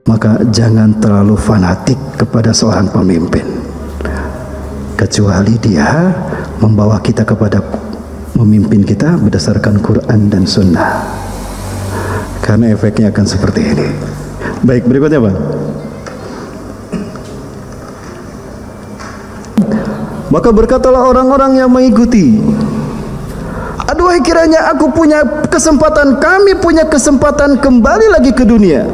maka jangan terlalu fanatik kepada seorang pemimpin, kecuali dia membawa kita kepada memimpin kita berdasarkan Quran dan Sunnah, karena efeknya akan seperti ini. Baik, berikutnya Bang. Maka berkatalah orang-orang yang mengikuti, aduhai kiranya aku punya kesempatan, kami punya kesempatan kembali lagi ke dunia,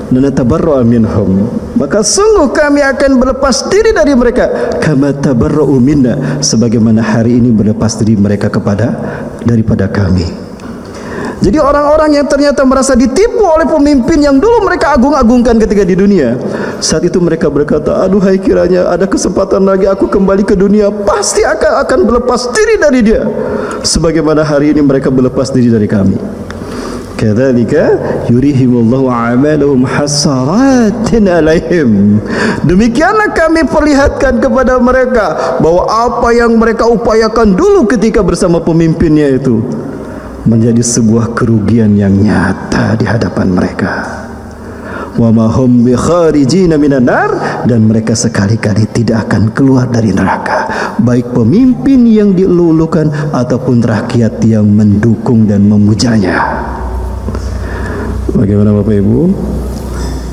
natabarra'u minhum, maka sungguh kami akan berlepas diri dari mereka, kama tabarra'u minna, sebagaimana hari ini berlepas diri mereka daripada kami. Jadi orang-orang yang ternyata merasa ditipu oleh pemimpin yang dulu mereka agung-agungkan ketika di dunia, saat itu mereka berkata, aduhai kiranya ada kesempatan lagi aku kembali ke dunia, pasti akan berlepas diri dari dia, sebagaimana hari ini mereka berlepas diri dari kami. Kadzalika yurihimullahu a'malahum hasaratin alaihim, demikianlah kami perlihatkan kepada mereka bahwa apa yang mereka upayakan dulu ketika bersama pemimpinnya itu menjadi sebuah kerugian yang nyata di hadapan mereka. Wa ma hum bi kharijina minan nar, dan mereka sekali-kali tidak akan keluar dari neraka, baik pemimpin yang dielulukan ataupun rakyat yang mendukung dan memujanya. Bagaimana Bapak Ibu?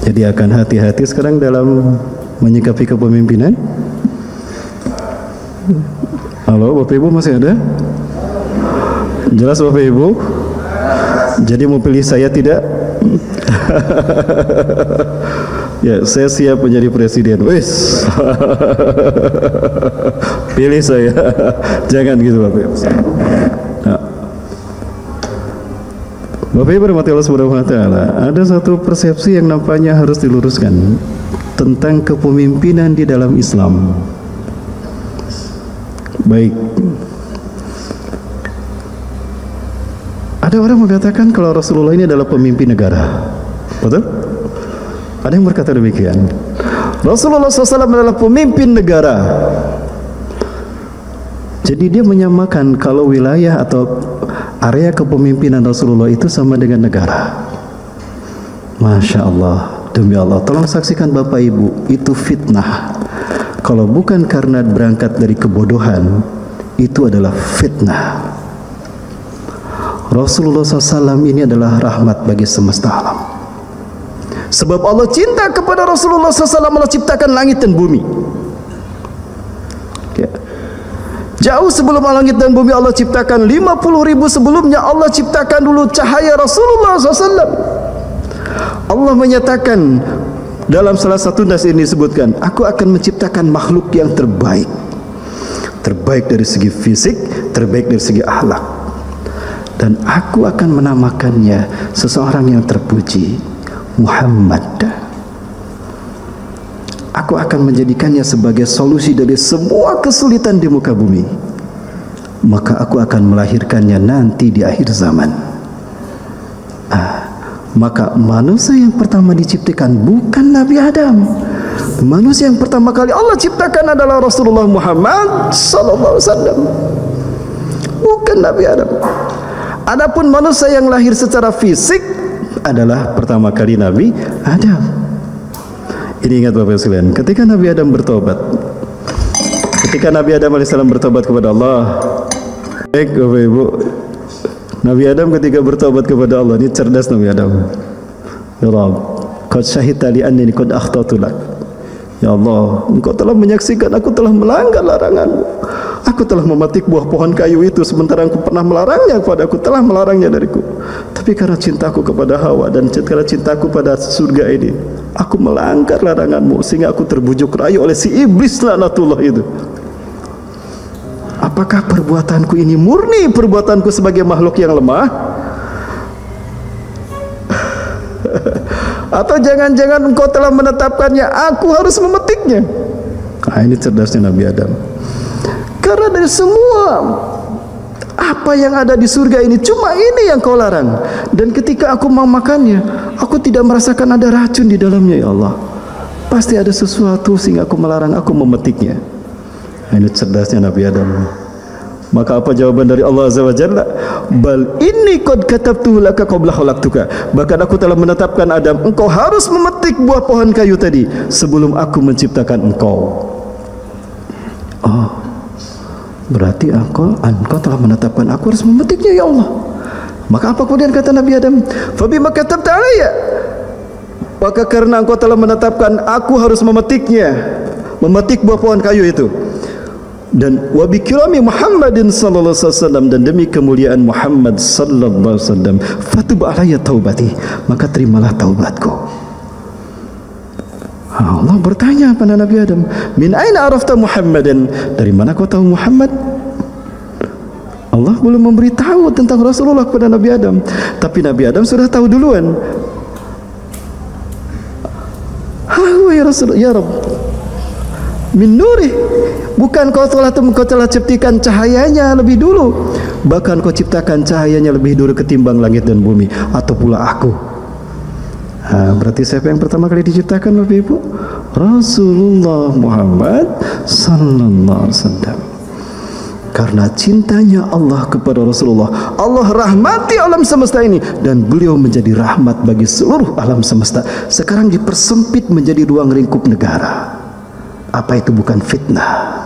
Jadi akan hati-hati sekarang dalam menyikapi kepemimpinan. Halo Bapak Ibu, masih ada? Jelas Bapak Ibu? Jadi mau pilih saya tidak? Ya, saya siap menjadi presiden. Wis. Pilih saya. Jangan gitu Bapak Ibu. Nah. Bapak Ibu rahmati Allah Subhanahu wa taala, ada satu persepsi yang nampaknya harus diluruskan tentang kepemimpinan di dalam Islam. Baik. Ada orang mengatakan kalau Rasulullah ini adalah pemimpin negara. Betul? Ada yang berkata demikian. Rasulullah SAW adalah pemimpin negara. Jadi dia menyamakan kalau wilayah atau area kepemimpinan Rasulullah itu sama dengan negara. Masya Allah, demi Allah, tolong saksikan Bapak Ibu, itu fitnah. Kalau bukan karena berangkat dari kebodohan, itu adalah fitnah. Rasulullah SAW ini adalah rahmat bagi semesta alam. Sebab Allah cinta kepada Rasulullah SAW, Allah ciptakan langit dan bumi. Ya. Jauh sebelum langit dan bumi Allah ciptakan, 50.000 sebelumnya Allah ciptakan dulu cahaya Rasulullah SAW. Allah menyatakan dalam salah satu nas ini disebutkan, aku akan menciptakan makhluk yang terbaik. Terbaik dari segi fisik, terbaik dari segi akhlak. Dan aku akan menamakannya seseorang yang terpuji, Muhammad. Aku akan menjadikannya sebagai solusi dari semua kesulitan di muka bumi. Maka aku akan melahirkannya nanti di akhir zaman. Maka manusia yang pertama diciptakan bukan Nabi Adam. Manusia yang pertama kali Allah ciptakan adalah Rasulullah Muhammad sallallahu alaihi wasallam, bukan Nabi Adam. Adapun manusia yang lahir secara fisik adalah pertama kali Nabi Adam. Ini ingat Bapak sekalian, ketika Nabi Adam bertobat, ketika Nabi Adam alaihissalam bertobat kepada Allah, baik Bapak Ibu, Nabi Adam ketika bertobat kepada Allah, ini cerdas Nabi Adam. Ya Rabb, qad syahidta li annani qad akhtatu lak. Ya Allah, Engkau telah menyaksikan aku telah melanggar laranganmu. Aku telah memetik buah pohon kayu itu sementara Engkau pernah melarangnya kepada aku, telah melarangnya dariku. Tapi karena cintaku kepada Hawa dan karena cintaku pada surga ini, aku melanggar laranganmu sehingga aku terbujuk rayu oleh si iblis laknatullah itu. Apakah perbuatanku ini murni perbuatanku sebagai makhluk yang lemah? Atau jangan-jangan Engkau telah menetapkannya, aku harus memetiknya? Nah, ini cerdasnya Nabi Adam. Karena dari semua apa yang ada di surga ini, cuma ini yang Kau larang. Dan ketika aku memakannya, aku tidak merasakan ada racun di dalamnya. Ya Allah, pasti ada sesuatu sehingga aku melarang aku memetiknya. Ini cerdasnya Nabi Adam. Maka apa jawaban dari Allah Azza wa Jalla? Bal inni qad katabtu laka qabla khalaqtuka. Bahkan aku telah menetapkan Adam, engkau harus memetik buah pohon kayu tadi sebelum aku menciptakan engkau. Oh, berarti engkau telah menetapkan aku harus memetiknya ya Allah. Maka apa kemudian kata Nabi Adam? Fabima katabta alayya. Maka karena engkau telah menetapkan aku harus memetiknya, memetik buah pohon kayu itu. Dan wabikirami Muhammadin sallallahu alaihi wasallam, dan demi kemuliaan Muhammad sallallahu alaihi wasallam, fatub alayya taubati, maka terimalah taubatku. Allah bertanya pada Nabi Adam, min aina arafta Muhammadan, dari mana kau tahu Muhammad? Allah belum memberitahu tentang Rasulullah kepada Nabi Adam, tapi Nabi Adam sudah tahu duluan. Ya Rasul, ya Rabb, min nurih, bukan kau telah ciptakan cahayanya lebih dulu, bahkan kau ciptakan cahayanya lebih dulu ketimbang langit dan bumi, atau pula aku. Berarti siapa yang pertama kali diciptakan Bapak Ibu? Rasulullah Muhammad sallallahu alaihi wasallam. Karena cintanya Allah kepada Rasulullah, Allah rahmati alam semesta ini, dan beliau menjadi rahmat bagi seluruh alam semesta. Sekarang dipersempit menjadi ruang lingkup negara. Apa itu bukan fitnah?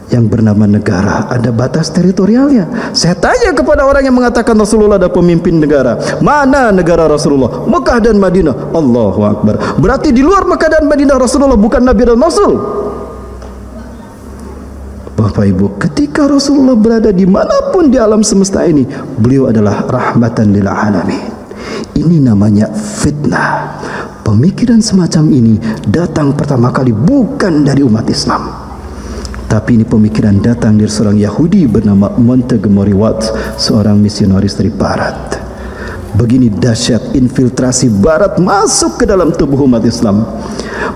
Yang bernama negara ada batas teritorialnya. Saya tanya kepada orang yang mengatakan Rasulullah adalah pemimpin negara, mana negara Rasulullah? Mekah dan Madinah. Allahu Akbar. Berarti di luar Mekah dan Madinah Rasulullah bukan Nabi dan Rasul. Bapak Ibu, ketika Rasulullah berada dimanapun di alam semesta ini, beliau adalah rahmatan lil alamin. Ini namanya fitnah. Pemikiran semacam ini datang pertama kali bukan dari umat Islam, tapi ini pemikiran datang dari seorang Yahudi bernama Montgomery Watt, seorang misionaris dari Barat. Begini dahsyat infiltrasi Barat masuk ke dalam tubuh umat Islam.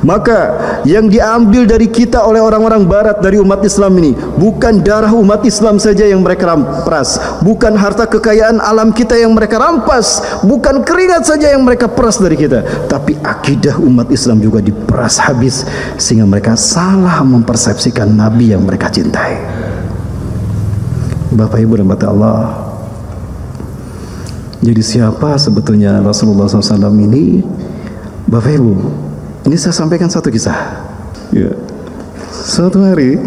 Maka yang diambil dari kita oleh orang-orang Barat dari umat Islam ini bukan darah umat Islam saja yang mereka rampas, bukan harta kekayaan alam kita yang mereka rampas, bukan keringat saja yang mereka peras dari kita, tapi akidah umat Islam juga diperas habis, sehingga mereka salah mempersepsikan Nabi yang mereka cintai. Bapak Ibu dan Bapak Allah, jadi siapa sebetulnya Rasulullah SAW ini? Bapak Ibu, ini saya sampaikan satu kisah. Ya. Suatu hari,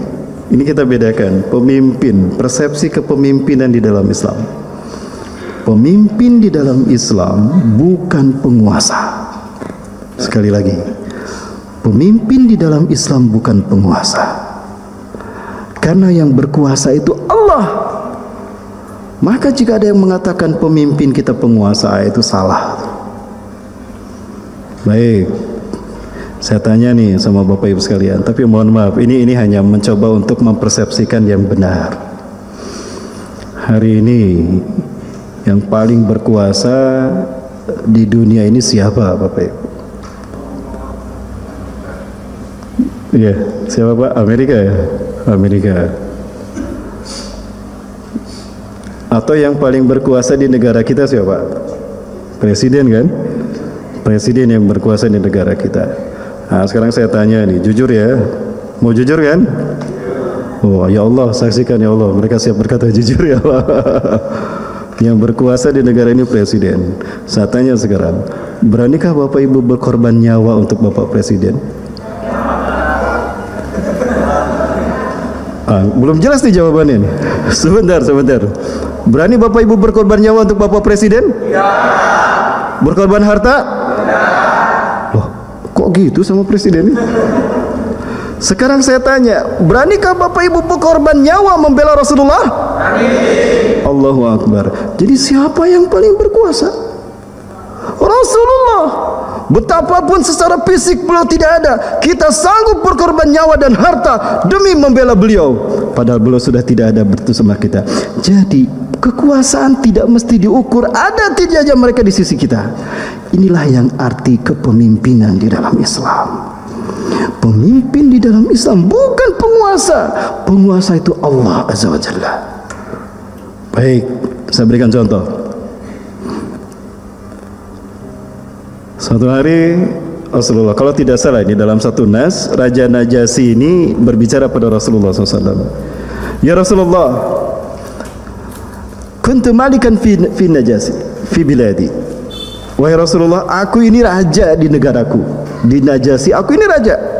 ini kita bedakan pemimpin, persepsi kepemimpinan di dalam Islam. Pemimpin di dalam Islam bukan penguasa. Sekali lagi, pemimpin di dalam Islam bukan penguasa. Karena yang berkuasa itu Allah. Maka jika ada yang mengatakan pemimpin kita penguasa, itu salah. Baik, saya tanya nih sama Bapak Ibu sekalian, tapi mohon maaf, ini hanya mencoba untuk mempersepsikan yang benar. Hari ini yang paling berkuasa di dunia ini siapa, Bapak Ibu? Iya, siapa Pak? Amerika ya? Amerika. Atau yang paling berkuasa di negara kita siapa? Presiden kan? Presiden yang berkuasa di negara kita. Nah, sekarang saya tanya nih, jujur ya, mau jujur kan? Oh ya Allah, saksikan ya Allah, mereka siap berkata jujur ya Allah. Yang berkuasa di negara ini presiden. Saya tanya sekarang, beranikah Bapak Ibu berkorban nyawa untuk Bapak Presiden? Belum jelas nih jawabannya nih. Sebentar. Berani Bapak Ibu berkorban nyawa untuk Bapak Presiden? Ya. Berkorban harta? Ya. Loh, kok gitu sama presiden ini? Sekarang saya tanya, beranikah Bapak Ibu berkorban nyawa membela Rasulullah? Amin. Allahu Akbar. Jadi siapa yang paling berkuasa? Rasulullah. Betapapun secara fisik beliau tidak ada, kita sanggup berkorban nyawa dan harta demi membela beliau, padahal beliau sudah tidak ada bersama kita. Jadi kekuasaan tidak mesti diukur ada tidaknya mereka di sisi kita. Inilah yang arti kepemimpinan di dalam Islam. Pemimpin di dalam Islam bukan penguasa. Penguasa itu Allah Azza wa Jalla. Baik, saya berikan contoh. Suatu hari Rasulullah, kalau tidak salah ini dalam satu nas, Raja Najasyi ini berbicara pada Rasulullah SAW. Ya Rasulullah, kuntu malikan fi Najasi fi biladi. Wahai Rasulullah, aku ini raja di negaraku, di Najasi aku ini raja.